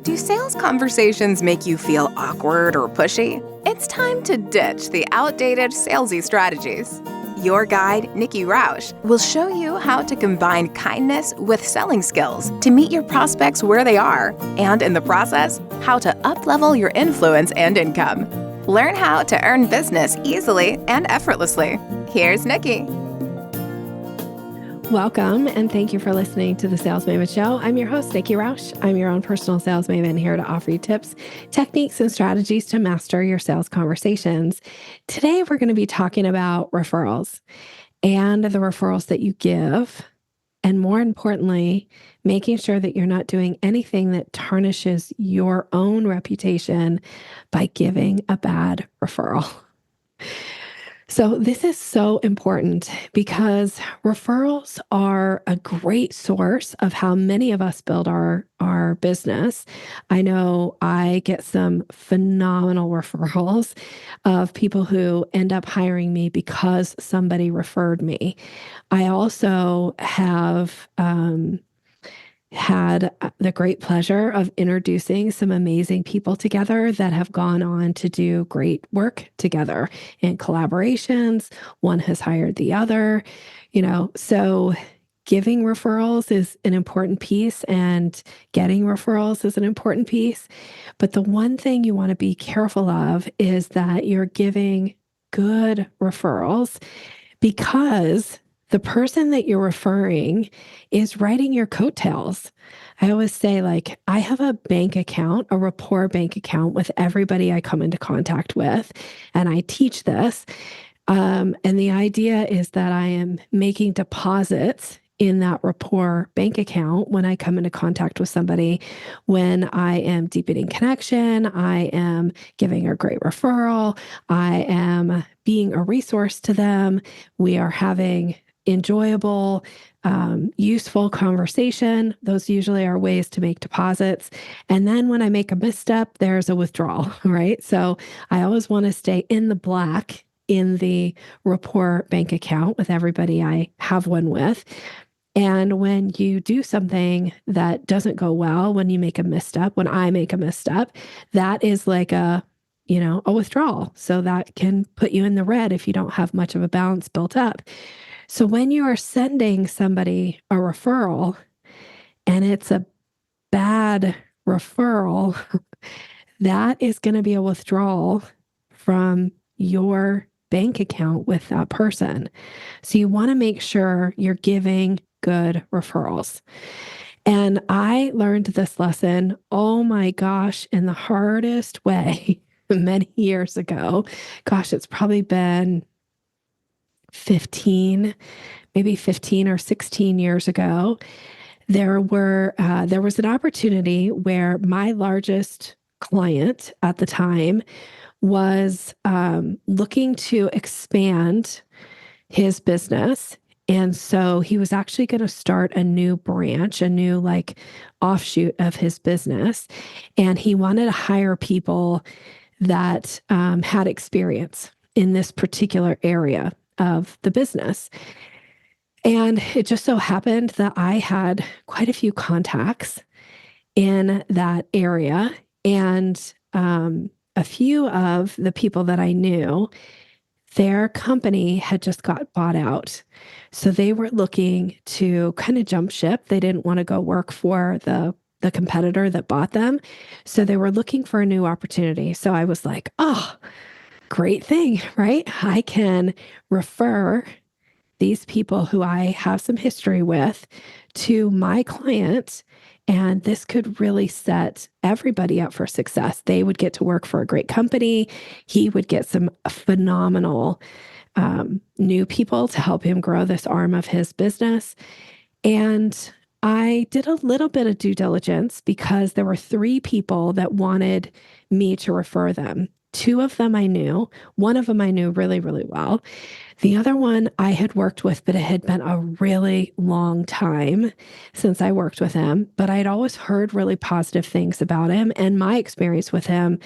Do sales conversations make you feel awkward or pushy? It's time to ditch the outdated salesy strategies. Your guide, Nikki will show you how to combine kindness with selling skills to meet your prospects where they are, and in the process, how to up-level your influence and income. Learn how to earn business easily and effortlessly. Here's Nikki. Welcome, and thank you for listening to the Sales Maven Show. I'm your host, Nikki Roush. I'm your own personal sales maven here to offer you tips, techniques, and strategies to master your sales conversations. Today, we're going to be talking about referrals and the referrals that you give, and more importantly, making sure that you're not doing anything that tarnishes your own reputation by giving a bad referral. So this is so important because referrals are a great source of how many of us build our business. I know I get some phenomenal referrals of people who end up hiring me because somebody referred me. I also have had the great pleasure of introducing some amazing people together that have gone on to do great work together in collaborations. One has hired the other, so giving referrals is an important piece and getting referrals is an important piece. But the one thing you want to be careful of is that you're giving good referrals, because the person that you're referring is riding your coattails. I always say, I have a bank account, a rapport bank account with everybody I come into contact with, and I teach this. And the idea is that I am making deposits in that rapport bank account when I come into contact with somebody, when I am deepening connection, I am giving a great referral, I am being a resource to them, we are having enjoyable, useful conversation. Those usually are ways to make deposits. And then when I make a misstep, there's a withdrawal, right? So I always want to stay in the black in the rapport bank account with everybody I have one with. And when you do something that doesn't go well, when you make a misstep, when I make a misstep, that is like a withdrawal. So that can put you in the red if you don't have much of a balance built up. So when you are sending somebody a referral and it's a bad referral, that is going to be a withdrawal from your bank account with that person. So you want to make sure you're giving good referrals. And I learned this lesson, oh my gosh, in the hardest way many years ago. Gosh, it's probably been 15 or 16 years ago. There was an opportunity where my largest client at the time was looking to expand his business. And so he was actually going to start a new branch, a new offshoot of his business. And he wanted to hire people that had experience in this particular area of the business. And it just so happened that I had quite a few contacts in that area. And a few of the people that I knew, their company had just got bought out. So they were looking to kind of jump ship. They didn't want to go work for the competitor that bought them. So they were looking for a new opportunity. So I was like, oh, great thing, right? I can refer these people who I have some history with to my client, and this could really set everybody up for success. They would get to work for a great company. He would get some phenomenal new people to help him grow this arm of his business. And I did a little bit of due diligence because there were 3 people that wanted me to refer them. 2 of them I knew. One of them I knew really, really well. The other one I had worked with, but it had been a really long time since I worked with him. But I'd always heard really positive things about him. And my experience with him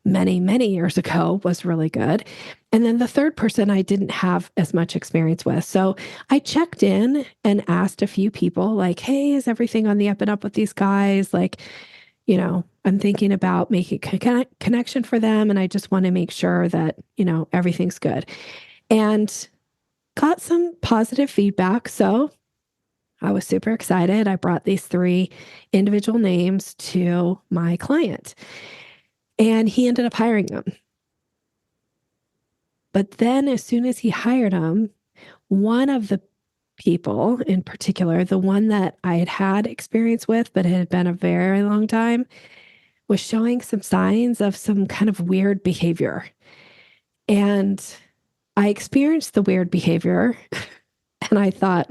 many, many years ago was really good. And then the third person I didn't have as much experience with. So I checked in and asked a few people hey, is everything on the up and up with these guys? I'm thinking about making a connection for them, and I just want to make sure that, everything's good. And got some positive feedback. So I was super excited. I brought these 3 individual names to my client, and he ended up hiring them. But then as soon as he hired them, one of the people in particular, the one that I had experience with, but it had been a very long time, was showing some signs of some kind of weird behavior. And I experienced the weird behavior and I thought,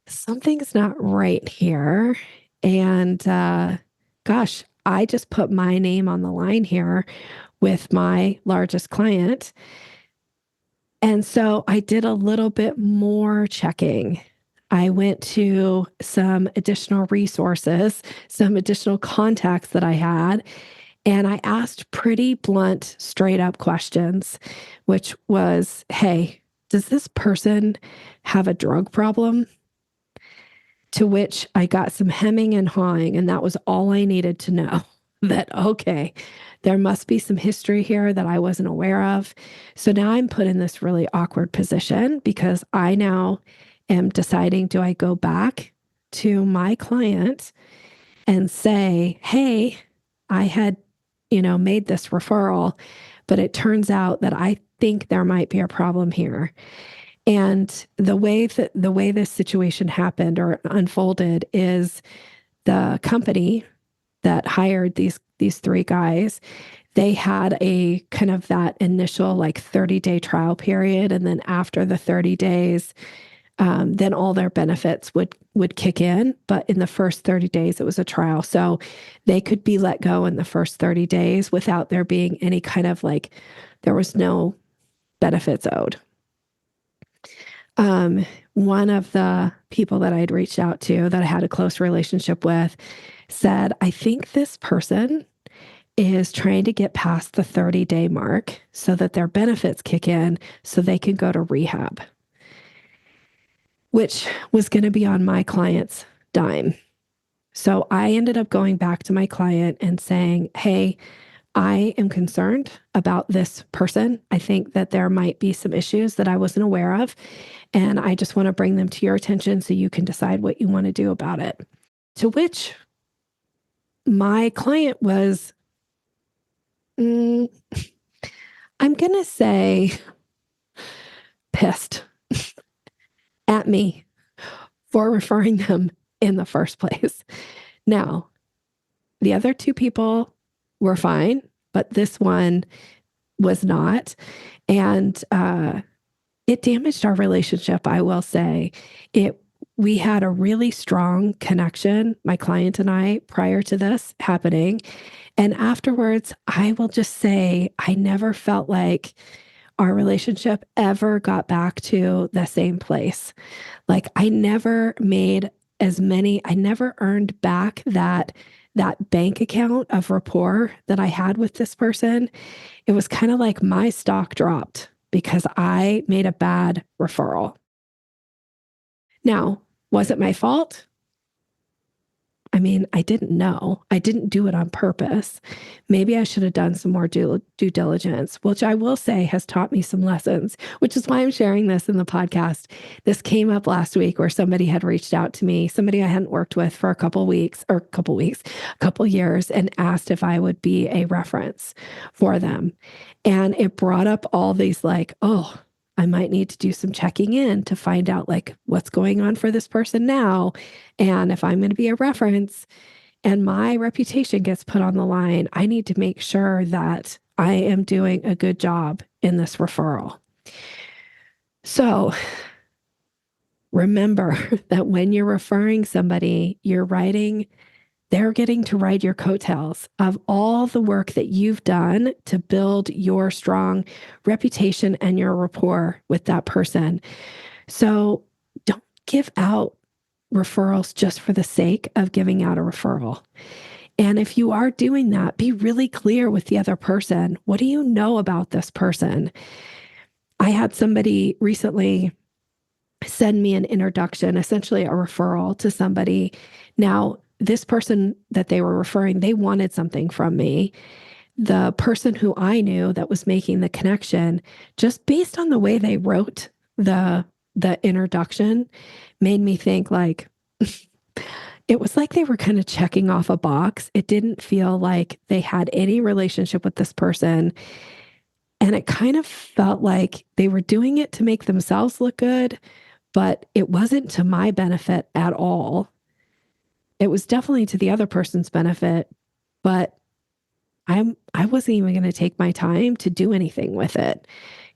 something's not right here. And gosh, I just put my name on the line here with my largest client. And so I did a little bit more checking. I went to some additional resources, some additional contacts that I had, and I asked pretty blunt, straight up questions, which was, hey, does this person have a drug problem? To which I got some hemming and hawing, and that was all I needed to know. That, okay, there must be some history here that I wasn't aware of. So now I'm put in this really awkward position because I now am deciding, do I go back to my client and say, hey, I had, made this referral, but it turns out that I think there might be a problem here. And the way this situation happened or unfolded is the company that hired these 3 guys, they had a kind of that initial 30-day trial period. And then after the 30 days, then all their benefits would kick in. But in the first 30 days, it was a trial. So they could be let go in the first 30 days without there being any kind of there was no benefits owed. One of the people that I had reached out to that I had a close relationship with said, I think this person is trying to get past the 30-day mark so that their benefits kick in so they can go to rehab, which was going to be on my client's dime. So I ended up going back to my client and saying, hey, I am concerned about this person. I think that there might be some issues that I wasn't aware of. And I just want to bring them to your attention so you can decide what you want to do about it. To which my client was, I'm going to say, pissed at me for referring them in the first place. Now, the other 2 people were fine, but this one was not. And it damaged our relationship, I will say. We had a really strong connection, my client and I, prior to this happening. And afterwards, I will just say, I never felt like our relationship ever got back to the same place. I never earned back that bank account of rapport that I had with this person. It was kind of like my stock dropped because I made a bad referral. Now, was it my fault? I mean, I didn't know. I didn't do it on purpose. Maybe I should have done some more due diligence, which I will say has taught me some lessons, which is why I'm sharing this in the podcast. This came up last week where somebody had reached out to me, somebody I hadn't worked with for a couple years, and asked if I would be a reference for them. And it brought up all these I might need to do some checking in to find out what's going on for this person now. And if I'm going to be a reference and my reputation gets put on the line, I need to make sure that I am doing a good job in this referral. So remember that when you're referring somebody, they're getting to ride your coattails of all the work that you've done to build your strong reputation and your rapport with that person. So don't give out referrals just for the sake of giving out a referral. And if you are doing that, be really clear with the other person. What do you know about this person? I had somebody recently send me an introduction, essentially a referral to somebody. Now, this person that they were referring, they wanted something from me. The person who I knew that was making the connection, just based on the way they wrote the introduction, made me think like it was like they were kind of checking off a box. It didn't feel like they had any relationship with this person. And it kind of felt like they were doing it to make themselves look good, but it wasn't to my benefit at all. It was definitely to the other person's benefit, but I wasn't even going to take my time to do anything with it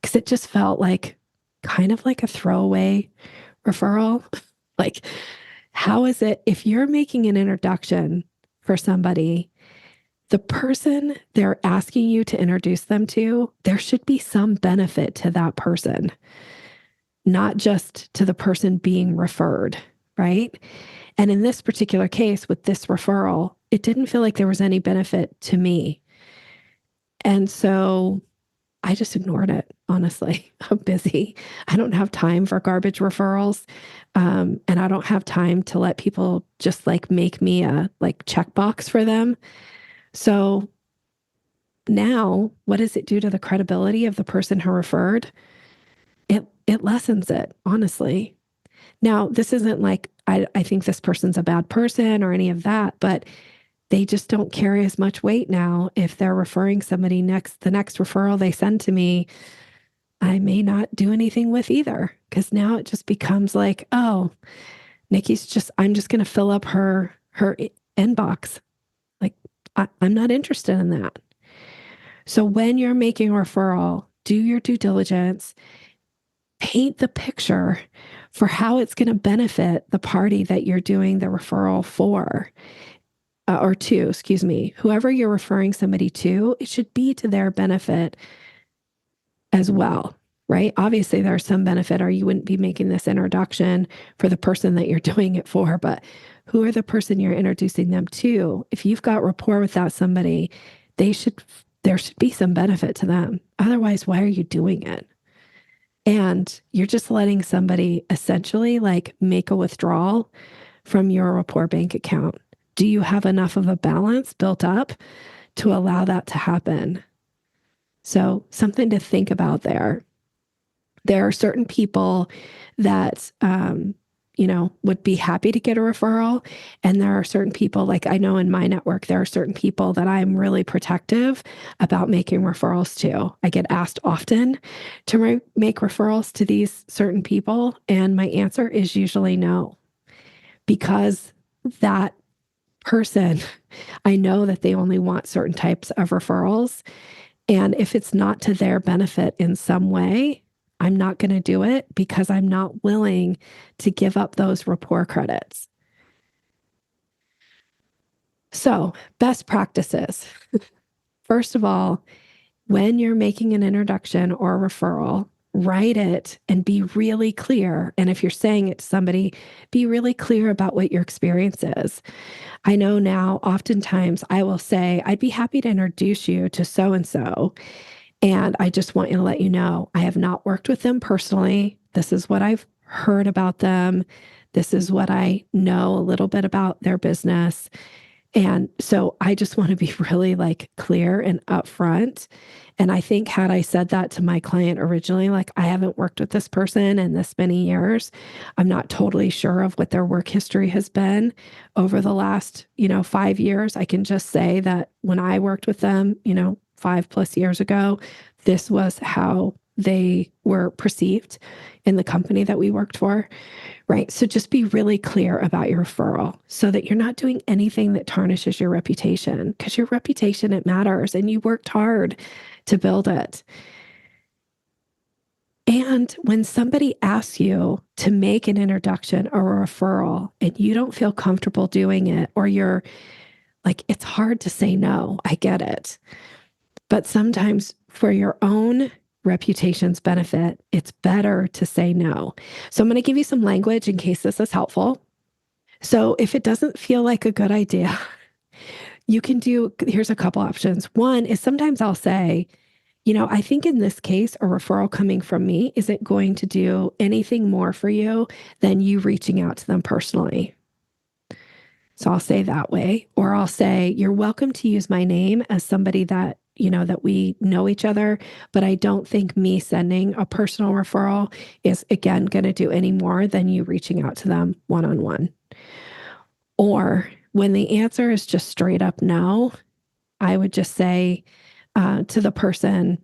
because it just felt like kind of like a throwaway referral. Like, how is it if you're making an introduction for somebody, the person they're asking you to introduce them to, there should be some benefit to that person, not just to the person being referred, right? And in this particular case with this referral, it didn't feel like there was any benefit to me. And so I just ignored it, honestly. I'm busy. I don't have time for garbage referrals. And I don't have time to let people just like make me a like checkbox for them. So now what does it do to the credibility of the person who referred? It lessens it, honestly. Now, this isn't like I think this person's a bad person or any of that, but they just don't carry as much weight now. If they're referring somebody the next referral they send to me, I may not do anything with either. Because now it just becomes like, oh, I'm just going to fill up her inbox. Like, I'm not interested in that. So when you're making a referral, do your due diligence, paint the picture for how it's going to benefit the party that you're doing the referral for. Or to, excuse me, whoever you're referring somebody to, it should be to their benefit as well, right? Obviously, there's some benefit, or you wouldn't be making this introduction for the person that you're doing it for, but who are the person you're introducing them to? If you've got rapport with that somebody, there should be some benefit to them. Otherwise, why are you doing it? And you're just letting somebody essentially like make a withdrawal from your rapport bank account. Do you have enough of a balance built up to allow that to happen? So something to think about there. There are certain people that, would be happy to get a referral. And there are certain people, like I know in my network, there are certain people that I'm really protective about making referrals to. I get asked often to make referrals to these certain people. And my answer is usually no, because that person, I know that they only want certain types of referrals. And if it's not to their benefit in some way, I'm not going to do it because I'm not willing to give up those rapport credits. So, best practices. First of all, when you're making an introduction or a referral, write it and be really clear. And if you're saying it to somebody, be really clear about what your experience is. I know now, oftentimes I will say, I'd be happy to introduce you to so-and-so. And I just want you to let you know, I have not worked with them personally. This is what I've heard about them. This is what I know a little bit about their business. And so I just want to be really like clear and upfront. And I think had I said that to my client originally, like I haven't worked with this person in this many years, I'm not totally sure of what their work history has been over the last, 5 years. I can just say that when I worked with them, 5+ years ago, this was how they were perceived in the company that we worked for. Right. So just be really clear about your referral so that you're not doing anything that tarnishes your reputation, because your reputation, it matters and you worked hard to build it. And when somebody asks you to make an introduction or a referral and you don't feel comfortable doing it, or you're like, it's hard to say no, I get it. But sometimes for your own reputation's benefit, it's better to say no. So I'm going to give you some language in case this is helpful. So if it doesn't feel like a good idea, here's a couple options. One is sometimes I'll say, I think in this case, a referral coming from me isn't going to do anything more for you than you reaching out to them personally. So I'll say that way, or I'll say, you're welcome to use my name as somebody that, that we know each other, but I don't think me sending a personal referral is, again, going to do any more than you reaching out to them one-on-one. Or when the answer is just straight up no, I would just say to the person,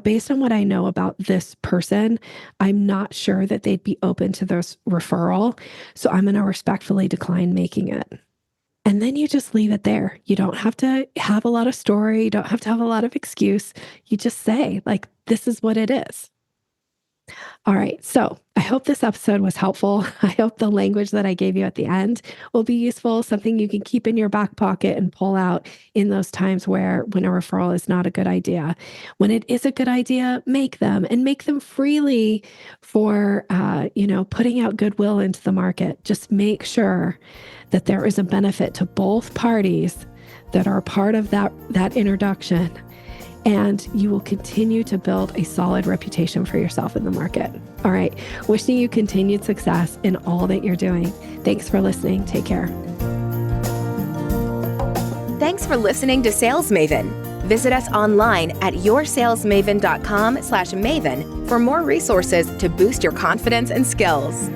based on what I know about this person, I'm not sure that they'd be open to this referral. So I'm going to respectfully decline making it. And then you just leave it there. You don't have to have a lot of story. You don't have to have a lot of excuse. You just say, like, this is what it is. All right. So I hope this episode was helpful. I hope the language that I gave you at the end will be useful, something you can keep in your back pocket and pull out in those times when a referral is not a good idea. When it is a good idea, make them freely for, putting out goodwill into the market. Just make sure that there is a benefit to both parties that are part of that introduction. And you will continue to build a solid reputation for yourself in the market. All right. Wishing you continued success in all that you're doing. Thanks for listening. Take care. Thanks for listening to Sales Maven. Visit us online at yoursalesmaven.com/maven for more resources to boost your confidence and skills.